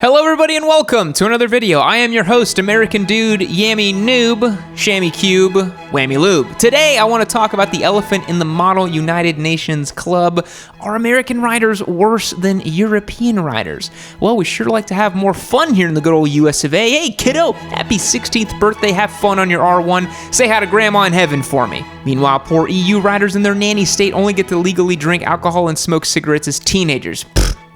Hello everybody and welcome to another video. I am your host, American Dude, Yammy Noob, Shammy Cube, Whammy Lube. Today I want to talk about the elephant in the Model United Nations Club. Are American riders worse than European riders? Well, we sure like to have more fun here in the good old US of A. Hey kiddo, happy 16th birthday, have fun on your R1. Say hi to grandma in heaven for me. Meanwhile, poor EU riders in their nanny state only get to legally drink alcohol and smoke cigarettes as teenagers.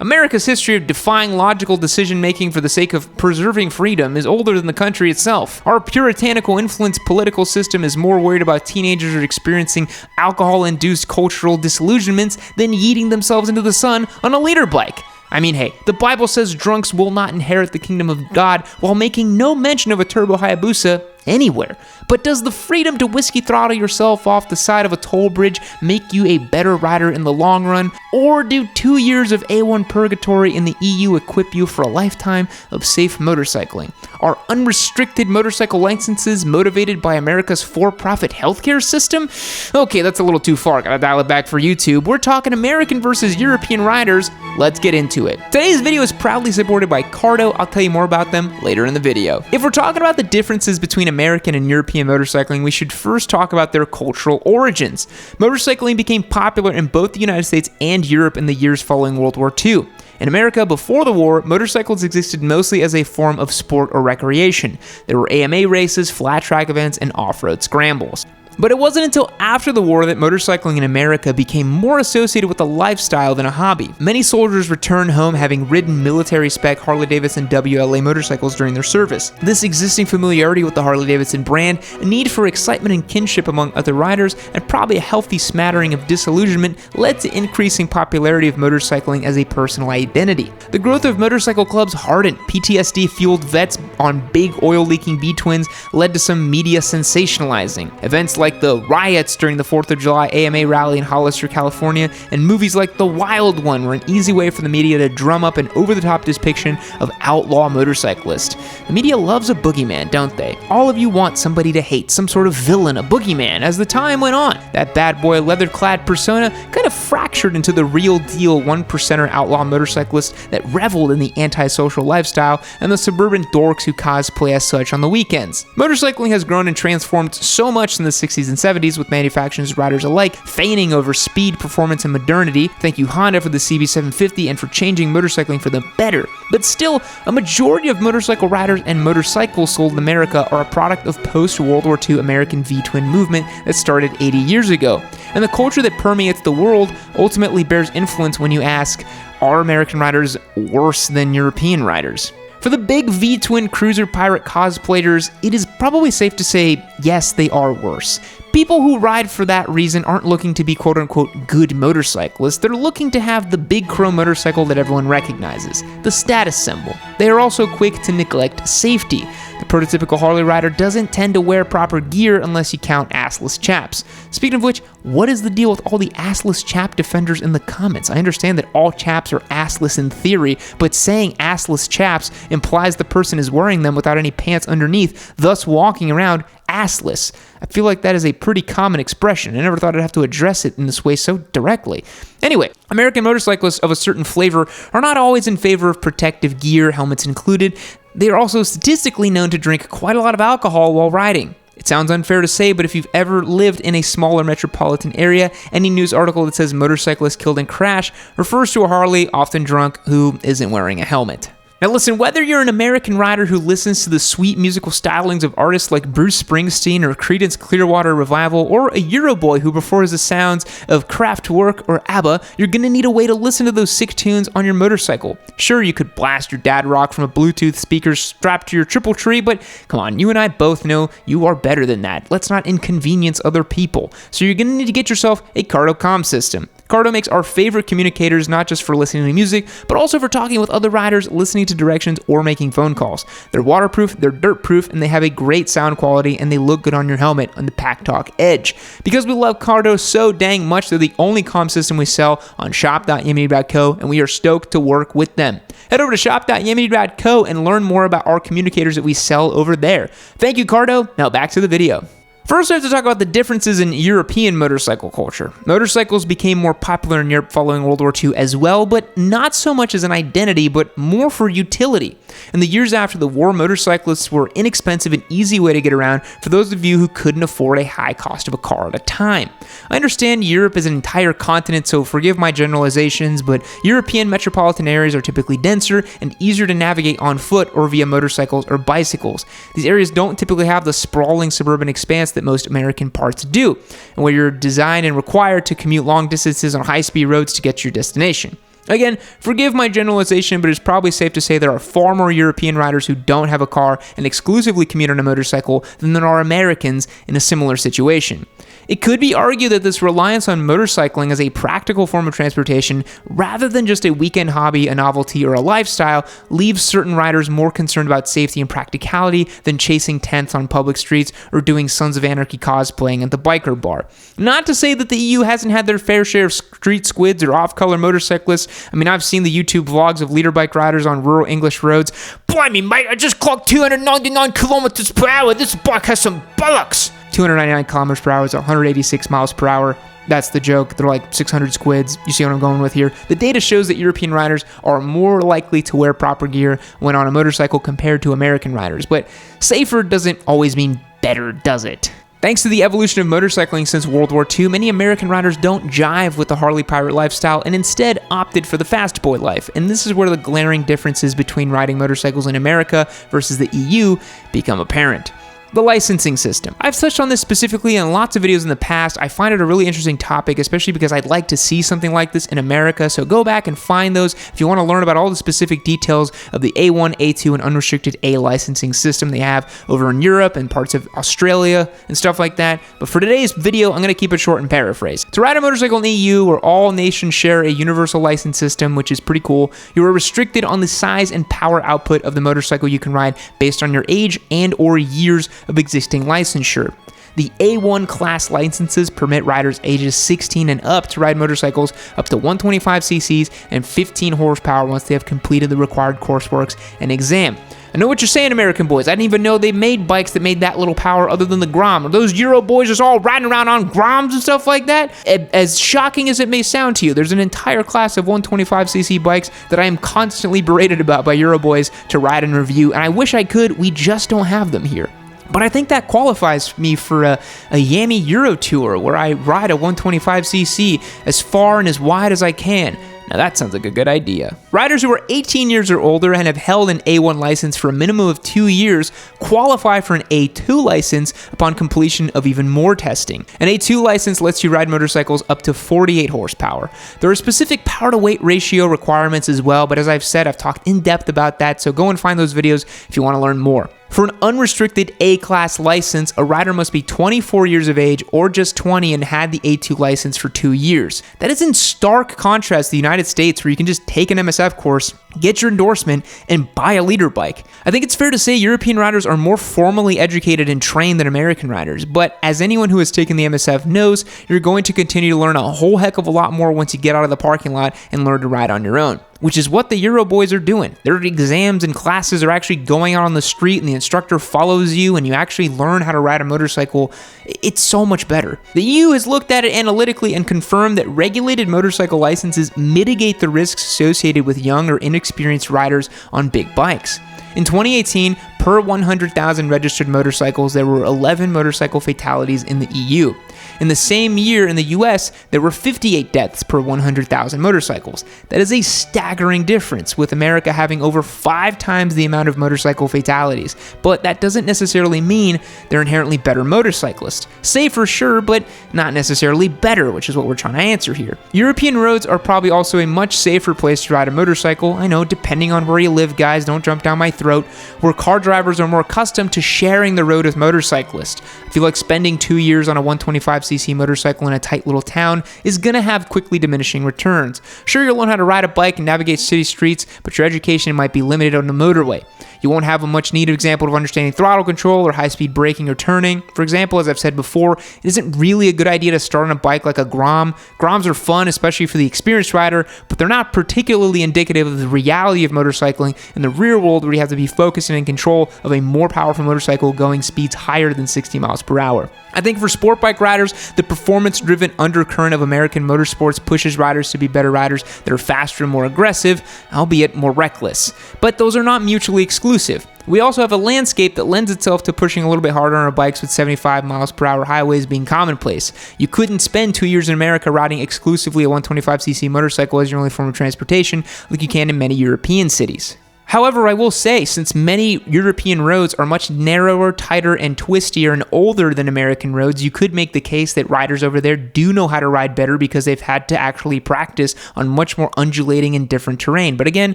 America's history of defying logical decision-making for the sake of preserving freedom is older than the country itself. Our puritanical influenced political system is more worried about teenagers experiencing alcohol-induced cultural disillusionments than yeeting themselves into the sun on a liter bike. I mean, hey, the Bible says drunks will not inherit the kingdom of God while making no mention of a Turbo Hayabusa anywhere. But does the freedom to whiskey throttle yourself off the side of a toll bridge make you a better rider in the long run? Or do 2 years of A1 purgatory in the EU equip you for a lifetime of safe motorcycling? Are unrestricted motorcycle licenses motivated by America's for-profit healthcare system? Okay, that's a little too far. Gotta dial it back for YouTube. We're talking American versus European riders. Let's get into it. Today's video is proudly supported by Cardo. I'll tell you more about them later in the video. If we're talking about the differences between American and European motorcycling, we should first talk about their cultural origins. Motorcycling became popular in both the United States and Europe in the years following World War II. In America, before the war, motorcycles existed mostly as a form of sport or recreation. There were AMA races, flat track events, and off-road scrambles. But it wasn't until after the war that motorcycling in America became more associated with a lifestyle than a hobby. Many soldiers returned home having ridden military-spec Harley-Davidson WLA motorcycles during their service. This existing familiarity with the Harley-Davidson brand, a need for excitement and kinship among other riders, and probably a healthy smattering of disillusionment led to increasing popularity of motorcycling as a personal identity. The growth of motorcycle clubs hardened. PTSD-fueled vets on big oil-leaking B-twins led to some media sensationalizing. Events like the riots during the 4th of July AMA rally in Hollister, California, and movies like The Wild One were an easy way for the media to drum up an over-the-top depiction of outlaw motorcyclists. The media loves a boogeyman, don't they? All of you want somebody to hate, some sort of villain, a boogeyman. As the time went on, that bad boy leather-clad persona kind of fractured into the real-deal 1%er outlaw motorcyclist that reveled in the antisocial lifestyle and the suburban dorks who cosplay as such on the weekends. Motorcycling has grown and transformed so much in the 60s and 70s, with manufacturers and riders alike feigning over speed, performance, and modernity. Thank you Honda for the CB750 and for changing motorcycling for the better. But still, a majority of motorcycle riders and motorcycles sold in America are a product of post-World War II American V-twin movement that started 80 years ago. And the culture that permeates the world ultimately bears influence when you ask, are American riders worse than European riders? For the big V-twin cruiser pirate cosplayers, it is probably safe to say, yes, they are worse. People who ride for that reason aren't looking to be quote-unquote good motorcyclists, they're looking to have the big chrome motorcycle that everyone recognizes, the status symbol. They are also quick to neglect safety. The prototypical Harley rider doesn't tend to wear proper gear unless you count assless chaps. Speaking of which, what is the deal with all the assless chap defenders in the comments? I understand that all chaps are assless in theory, but saying assless chaps implies the person is wearing them without any pants underneath, thus walking around assless. I feel like that is a pretty common expression. I never thought I'd have to address it in this way so directly. Anyway, American motorcyclists of a certain flavor are not always in favor of protective gear, helmets included. They are also statistically known to drink quite a lot of alcohol while riding. It sounds unfair to say, but if you've ever lived in a smaller metropolitan area, any news article that says motorcyclist killed in crash refers to a Harley, often drunk, who isn't wearing a helmet. Now listen, whether you're an American rider who listens to the sweet musical stylings of artists like Bruce Springsteen or Creedence Clearwater Revival, or a Euroboy who prefers the sounds of Kraftwerk or ABBA, you're gonna need a way to listen to those sick tunes on your motorcycle. Sure, you could blast your dad rock from a Bluetooth speaker strapped to your triple tree, but come on, you and I both know you are better than that. Let's not inconvenience other people. So you're gonna need to get yourself a Cardo comm system. Cardo makes our favorite communicators not just for listening to music, but also for talking with other riders, listening to directions, or making phone calls. They're waterproof, they're dirt-proof, and they have a great sound quality, and they look good on your helmet on the Pack Talk Edge. Because we love Cardo so dang much, they're the only comm system we sell on shop.yammy.co, and we are stoked to work with them. Head over to shop.yammy.co and learn more about our communicators that we sell over there. Thank you, Cardo. Now back to the video. First, I have to talk about the differences in European motorcycle culture. Motorcycles became more popular in Europe following World War II as well, but not so much as an identity, but more for utility. In the years after the war, motorcyclists were inexpensive and easy way to get around for those of you who couldn't afford a high cost of a car at a time. I understand Europe is an entire continent, so forgive my generalizations, but European metropolitan areas are typically denser and easier to navigate on foot or via motorcycles or bicycles. These areas don't typically have the sprawling suburban expanse that most American parts do, and where you're designed and required to commute long distances on high-speed roads to get to your destination. Again, forgive my generalization, but it's probably safe to say there are far more European riders who don't have a car and exclusively commute on a motorcycle than there are Americans in a similar situation. It could be argued that this reliance on motorcycling as a practical form of transportation, rather than just a weekend hobby, a novelty, or a lifestyle, leaves certain riders more concerned about safety and practicality than chasing tents on public streets or doing Sons of Anarchy cosplaying at the biker bar. Not to say that the EU hasn't had their fair share of street squids or off-color motorcyclists. I mean, I've seen the YouTube vlogs of leader bike riders on rural English roads. Blimey, mate, I just clocked 299 kilometers per hour. This bike has some bollocks. 299 kilometers per hour is 186 miles per hour. That's the joke. They're like 600 squids. You see what I'm going with here? The data shows that European riders are more likely to wear proper gear when on a motorcycle compared to American riders. But safer doesn't always mean better, does it? Thanks to the evolution of motorcycling since World War II, many American riders don't jive with the Harley pirate lifestyle and instead opted for the fast boy life. And this is where the glaring differences between riding motorcycles in America versus the EU become apparent. The licensing system. I've touched on this specifically in lots of videos in the past. I find it a really interesting topic, especially because I'd like to see something like this in America, so go back and find those if you want to learn about all the specific details of the A1, A2, and unrestricted A licensing system they have over in Europe and parts of Australia and stuff like that. But for today's video, I'm going to keep it short and paraphrase. To ride a motorcycle in the EU, where all nations share a universal license system, which is pretty cool, you are restricted on the size and power output of the motorcycle you can ride based on your age and or years of existing licensure. The A1 class licenses permit riders ages 16 and up to ride motorcycles up to 125 cc's and 15 horsepower once they have completed the required courseworks and exam. I know what you're saying, American boys. I didn't even know they made bikes that made that little power other than the Grom. Are those Euro boys just all riding around on Groms and stuff like that? As shocking as it may sound to you, there's an entire class of 125cc bikes that I am constantly berated about by Euro boys to ride and review, and I wish I could. We just don't have them here. But I think that qualifies me for a Yami Euro Tour where I ride a 125cc as far and as wide as I can. Now that sounds like a good idea. Riders who are 18 years or older and have held an A1 license for a minimum of 2 years qualify for an A2 license upon completion of even more testing. An A2 license lets you ride motorcycles up to 48 horsepower. There are specific power to weight ratio requirements as well, but as I've said, I've talked in depth about that, so go and find those videos if you want to learn more. For an unrestricted A-class license, a rider must be 24 years of age or just 20 and had the A2 license for 2 years. That is in stark contrast to the United States, where you can just take an MSF course, get your endorsement, and buy a leader bike. I think it's fair to say European riders are more formally educated and trained than American riders, but as anyone who has taken the MSF knows, you're going to continue to learn a whole heck of a lot more once you get out of the parking lot and learn to ride on your own. Which is what the Euro boys are doing. Their exams and classes are actually going out on the street and the instructor follows you and you actually learn how to ride a motorcycle. It's so much better. The EU has looked at it analytically and confirmed that regulated motorcycle licenses mitigate the risks associated with young or inexperienced riders on big bikes. In 2018, per 100,000 registered motorcycles, there were 11 motorcycle fatalities in the EU. In the same year in the US, there were 58 deaths per 100,000 motorcycles. That is a staggering difference, with America having over 5 times the amount of motorcycle fatalities. But that doesn't necessarily mean they're inherently better motorcyclists. Safer, sure, but not necessarily better, which is what we're trying to answer here. European roads are probably also a much safer place to ride a motorcycle. I know, depending on where you live, guys, don't jump down my throat, where car drivers are more accustomed to sharing the road with motorcyclists. I feel like spending 2 years on a 125cc motorcycle in a tight little town is going to have quickly diminishing returns. Sure, you'll learn how to ride a bike and navigate city streets, but your education might be limited on the motorway. You won't have a much needed example of understanding throttle control or high-speed braking or turning. For example, as I've said before, it isn't really a good idea to start on a bike like a Grom. Groms are fun, especially for the experienced rider, but they're not particularly indicative of the reality of motorcycling in the real world, where you have to be focused and in control of a more powerful motorcycle going speeds higher than 60 miles per hour. I think for sport bike riders, the performance-driven undercurrent of American motorsports pushes riders to be better riders that are faster and more aggressive, albeit more reckless. But those are not mutually exclusive. We also have a landscape that lends itself to pushing a little bit harder on our bikes, with 75 miles per hour highways being commonplace. You couldn't spend 2 years in America riding exclusively a 125cc motorcycle as your only form of transportation like you can in many European cities. However, I will say, since many European roads are much narrower, tighter, and twistier and older than American roads, you could make the case that riders over there do know how to ride better because they've had to actually practice on much more undulating and different terrain. But again,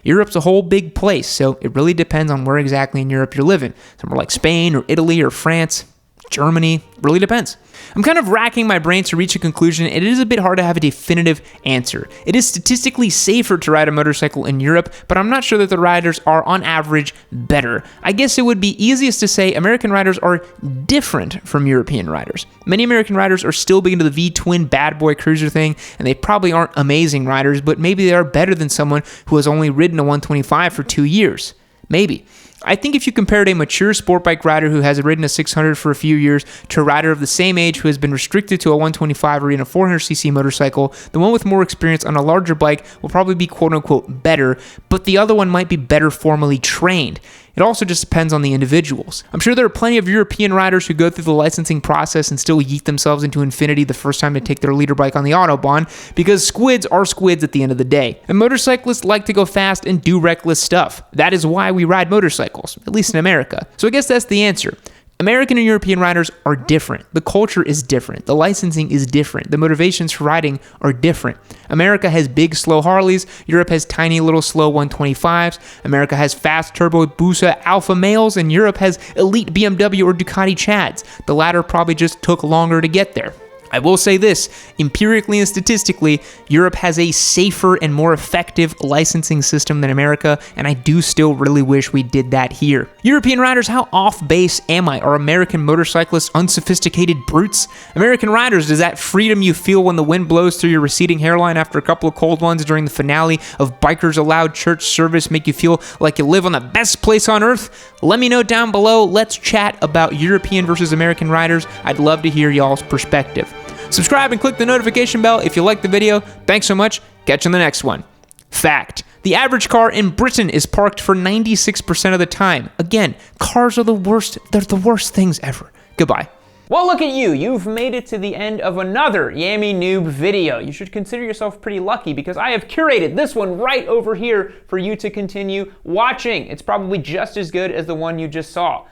Europe's a whole big place, so it really depends on where exactly in Europe you're living. Somewhere like Spain or Italy or France, Germany, really depends. I'm kind of racking my brain to reach a conclusion, and it is a bit hard to have a definitive answer. It is statistically safer to ride a motorcycle in Europe, but I'm not sure that the riders are, on average, better. I guess it would be easiest to say American riders are different from European riders. Many American riders are still big into the V-twin bad boy cruiser thing, and they probably aren't amazing riders, but maybe they are better than someone who has only ridden a 125 for 2 years. Maybe. I think if you compared a mature sport bike rider who has ridden a 600 for a few years to a rider of the same age who has been restricted to a 125 or even a 400cc motorcycle, the one with more experience on a larger bike will probably be quote-unquote better, but the other one might be better formally trained. It also just depends on the individuals. I'm sure there are plenty of European riders who go through the licensing process and still yeet themselves into infinity the first time they take their leader bike on the Autobahn, because squids are squids at the end of the day. And motorcyclists like to go fast and do reckless stuff. That is why we ride motorcycles, at least in America. So I guess that's the answer. American and European riders are different. The culture is different. The licensing is different. The motivations for riding are different. America has big, slow Harleys. Europe has tiny, little, slow 125s. America has fast Turbo Busa alpha males, and Europe has elite BMW or Ducati Chads. The latter probably just took longer to get there. I will say this, empirically and statistically, Europe has a safer and more effective licensing system than America, and I do still really wish we did that here. European riders, how off base am I? Are American motorcyclists unsophisticated brutes? American riders, does that freedom you feel when the wind blows through your receding hairline after a couple of cold ones during the finale of Bikers Allowed church service make you feel like you live on the best place on earth? Let me know down below. Let's chat about European versus American riders. I'd love to hear y'all's perspective. Subscribe and click the notification bell if you liked the video. Thanks so much. Catch you on the next one. Fact: the average car in Britain is parked for 96% of the time. Again, cars are the worst. They're the worst things ever. Goodbye. Well, look at you. You've made it to the end of another Yammy Noob video. You should consider yourself pretty lucky because I have curated this one right over here for you to continue watching. It's probably just as good as the one you just saw.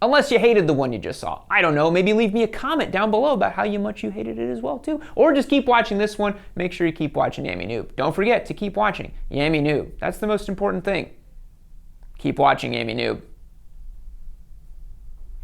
Unless you hated the one you just saw. I don't know, maybe leave me a comment down below about how much you hated it as well too. Or just keep watching this one. Make sure you keep watching Yammy Noob. Don't forget to keep watching Yammy Noob. That's the most important thing. Keep watching Yammy Noob.